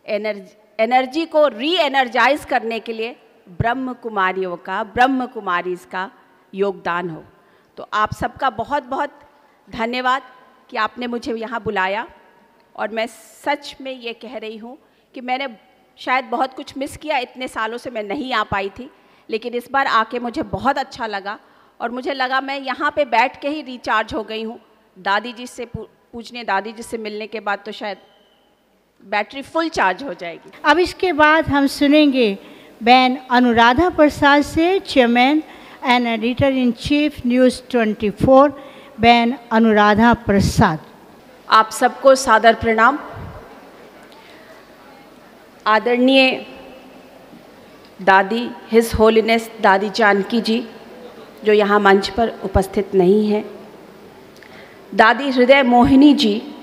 Energy को री energise करने के लिए ब्रह्म कुमारीज़ का योगदान हो। तो आप सबका बहुत बहुत धन्यवाद कि आपने मुझे यहाँ बुलाया। और मैं सच में ये कह रही हूँ कि मैंने शायद बहुत कुछ मिस किया, इतने सालों से मैं नहीं आ पाई थी, लेकिन इस बार आके मुझे बहुत अच्छा लगा और मुझे लगा मैं यहाँ पे बैठ के ही रिचार्ज हो गई हूँ। दादी जी से पूछने, दादी जी से मिलने के बाद तो शायद बैटरी फुल चार्ज हो जाएगी। अब इसके बाद हम सुनेंगे बहन अनुराधा प्रसाद से, chairman and editor in chief news 24, बहन अनुराधा प्रसाद। आप सबको सादर प्रणाम। आदरणीय दादी हिज होलीनेस दादी जानकी जी जो यहाँ मंच पर उपस्थित नहीं हैं, दादी हृदय मोहिनी जी,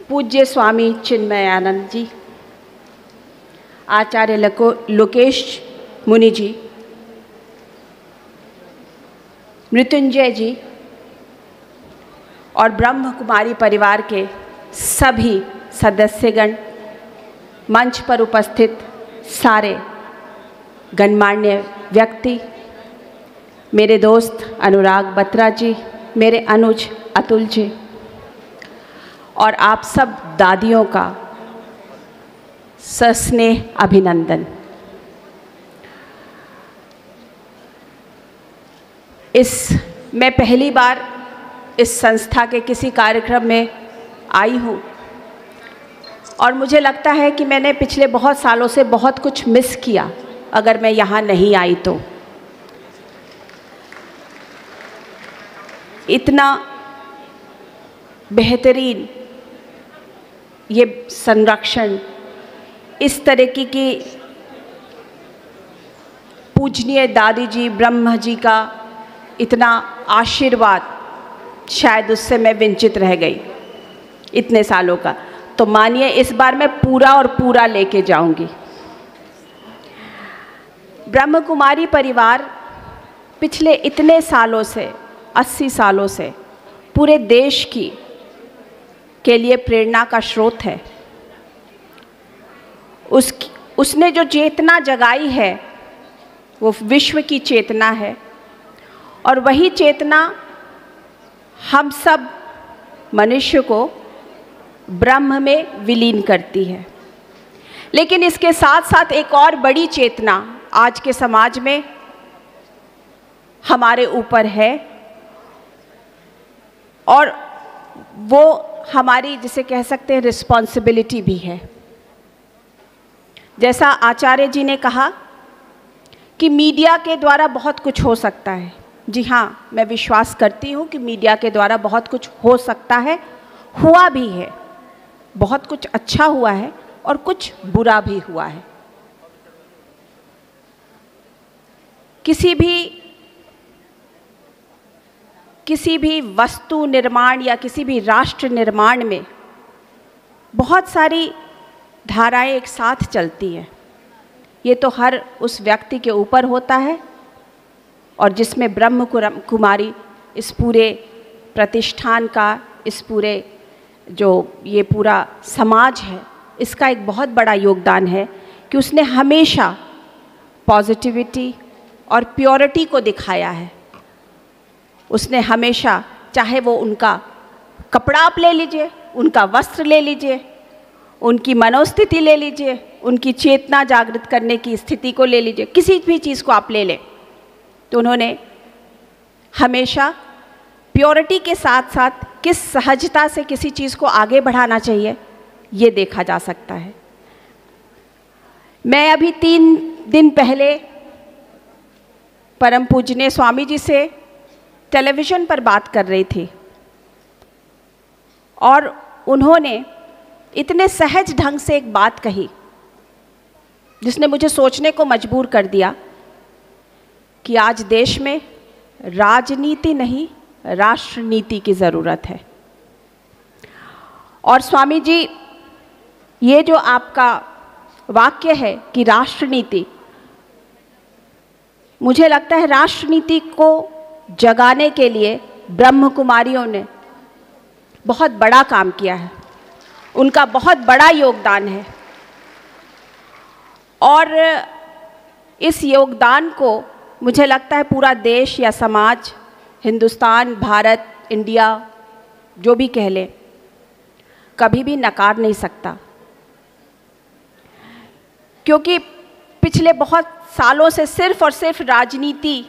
पूज्य स्वामी चिन्मयानंद जी, आचार्य लोकेश मुनि जी, मृत्युंजय जी और ब्रह्म कुमारी परिवार के सभी सदस्यगण, मंच पर उपस्थित सारे गणमान्य व्यक्ति, मेरे दोस्त अनुराग बत्रा जी, मेरे अनुज अतुल जी और आप सब दादियों का सस्नेह अभिनंदन। मैं पहली बार इस संस्था के किसी कार्यक्रम में आई हूँ और मुझे लगता है कि मैंने पिछले बहुत सालों से बहुत कुछ मिस किया अगर मैं यहाँ नहीं आई तो। इतना बेहतरीन ये संरक्षण, इस तरीके की पूजनीय दादी जी ब्रह्म जी का इतना आशीर्वाद, शायद उससे मैं वंचित रह गई इतने सालों का। तो मानिए इस बार मैं पूरा और पूरा लेके जाऊंगी। ब्रह्म कुमारी परिवार पिछले इतने सालों से, 80 सालों से पूरे देश के लिए प्रेरणा का स्रोत है। उसने जो चेतना जगाई है वो विश्व की चेतना है और वही चेतना हम सब मनुष्य को ब्रह्म में विलीन करती है। लेकिन इसके साथ साथ एक और बड़ी चेतना आज के समाज में हमारे ऊपर है और वो हमारी, जिसे कह सकते हैं, रिस्पॉन्सिबिलिटी भी है। जैसा आचार्य जी ने कहा कि मीडिया के द्वारा बहुत कुछ हो सकता है। जी हाँ, मैं विश्वास करती हूँ कि मीडिया के द्वारा बहुत कुछ हो सकता है, हुआ भी है। बहुत कुछ अच्छा हुआ है और कुछ बुरा भी हुआ है। किसी भी वस्तु निर्माण या किसी भी राष्ट्र निर्माण में बहुत सारी धाराएं एक साथ चलती हैं। ये तो हर उस व्यक्ति के ऊपर होता है और जिसमें ब्रह्म कुमारी इस पूरे प्रतिष्ठान का, इस पूरे जो ये पूरा समाज है, इसका एक बहुत बड़ा योगदान है कि उसने हमेशा पॉजिटिविटी और प्योरिटी को दिखाया है। उसने हमेशा, चाहे वो उनका कपड़ा आप ले लीजिए, उनका वस्त्र ले लीजिए, उनकी मनोस्थिति ले लीजिए, उनकी चेतना जागृत करने की स्थिति को ले लीजिए, किसी भी चीज़ को आप ले लें, तो उन्होंने हमेशा प्योरिटी के साथ साथ किस सहजता से किसी चीज़ को आगे बढ़ाना चाहिए ये देखा जा सकता है। मैं अभी 3 दिन पहले परम पूजनीय स्वामी जी से टेलीविज़न पर बात कर रही थी और उन्होंने इतने सहज ढंग से एक बात कही जिसने मुझे सोचने को मजबूर कर दिया कि आज देश में राजनीति नहीं, राष्ट्रनीति की ज़रूरत है। और स्वामी जी, ये जो आपका वाक्य है कि राष्ट्रनीति, मुझे लगता है राष्ट्रनीति को जगाने के लिए ब्रह्म कुमारियों ने बहुत बड़ा काम किया है। उनका बहुत बड़ा योगदान है और इस योगदान को मुझे लगता है पूरा देश या समाज, हिंदुस्तान, भारत, इंडिया, जो भी कह ले, कभी भी नकार नहीं सकता। क्योंकि पिछले बहुत सालों से सिर्फ और सिर्फ राजनीति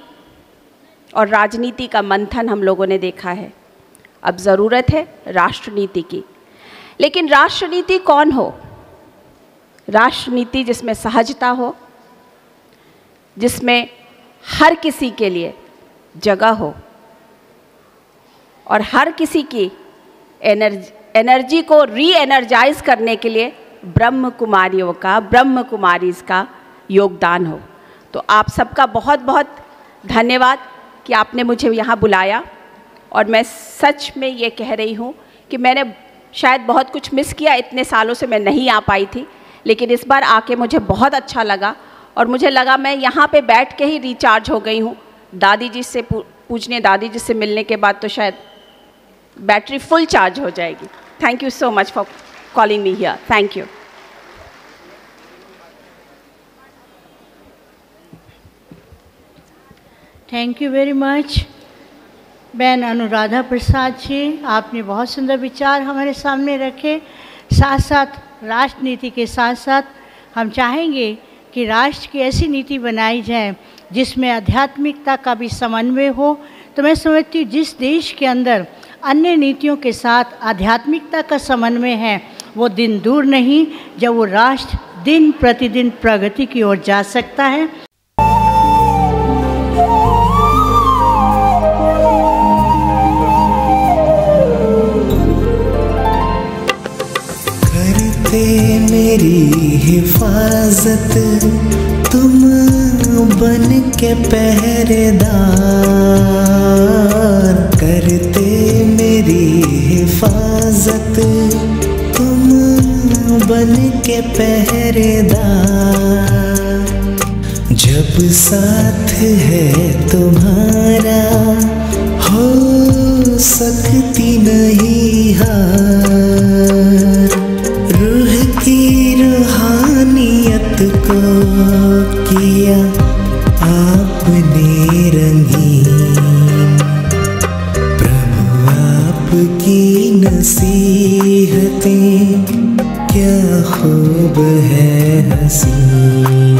और राजनीति का मंथन हम लोगों ने देखा है। अब ज़रूरत है राष्ट्रनीति की। लेकिन राष्ट्रनीति कौन हो? राष्ट्रनीति जिसमें सहजता हो, जिसमें हर किसी के लिए जगह हो और हर किसी की एनर्जी को री एनर्जाइज करने के लिए ब्रह्म कुमारियों का, ब्रह्म कुमारीज़ का योगदान हो। तो आप सबका बहुत बहुत धन्यवाद कि आपने मुझे यहाँ बुलाया। और मैं सच में ये कह रही हूँ कि मैंने शायद बहुत कुछ मिस किया, इतने सालों से मैं नहीं आ पाई थी, लेकिन इस बार आके मुझे बहुत अच्छा लगा और मुझे लगा मैं यहाँ पे बैठ के ही रिचार्ज हो गई हूँ। दादी जी से पूछने, दादी जी से मिलने के बाद तो शायद बैटरी फुल चार्ज हो जाएगी। Thank you so much for calling me here. Thank you. Thank you very much बहन अनुराधा प्रसाद जी, आपने बहुत सुंदर विचार हमारे सामने रखे। साथ साथ राष्ट्रनीति के साथ साथ हम चाहेंगे कि राष्ट्र की ऐसी नीति बनाई जाए जिसमें आध्यात्मिकता का भी समन्वय हो। तो मैं समझती हूँ जिस देश के अंदर अन्य नीतियों के साथ आध्यात्मिकता का समन्वय है, वो दिन दूर नहीं जब वो राष्ट्र दिन प्रतिदिन प्रगति की ओर जा सकता है। मेरी हिफाजत तुम बन के पहरेदार, करते मेरी हिफाजत तुम बन के पहरेदार। जब साथ है तुम्हारा हो सकती नहीं हार। रूह की रूहानियत को किया आपने रंगीन, प्रभु आपकी नसीहतें क्या खूब है हसीन।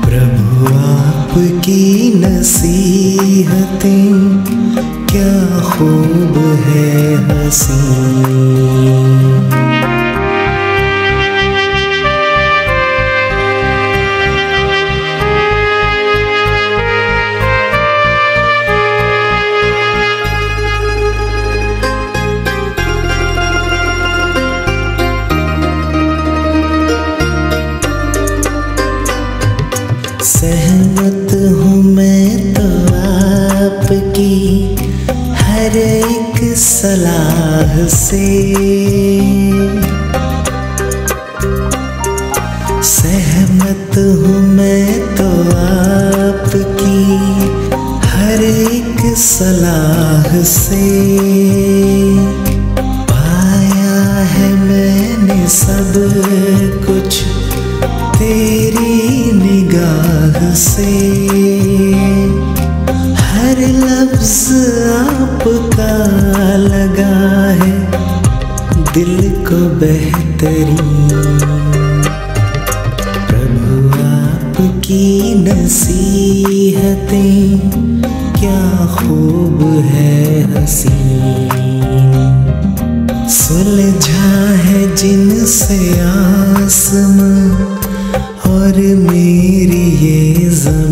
प्रभु आपकी नसीहतें क्या खूब है हसीन। सहमत हूँ मैं तो आपकी हर एक सलाह से, सहमत हूँ मैं तो आपकी हर एक सलाह से। पाया है मैंने सब कुछ तेरी निगाह से, हर लफ्ज़ आपका लगा है दिल को बेहतरीन। प्रभु आपकी नसीहतें क्या खूब है हसीन। सुलझा है जिनसे आसमां और मेरी ये ज़मीं,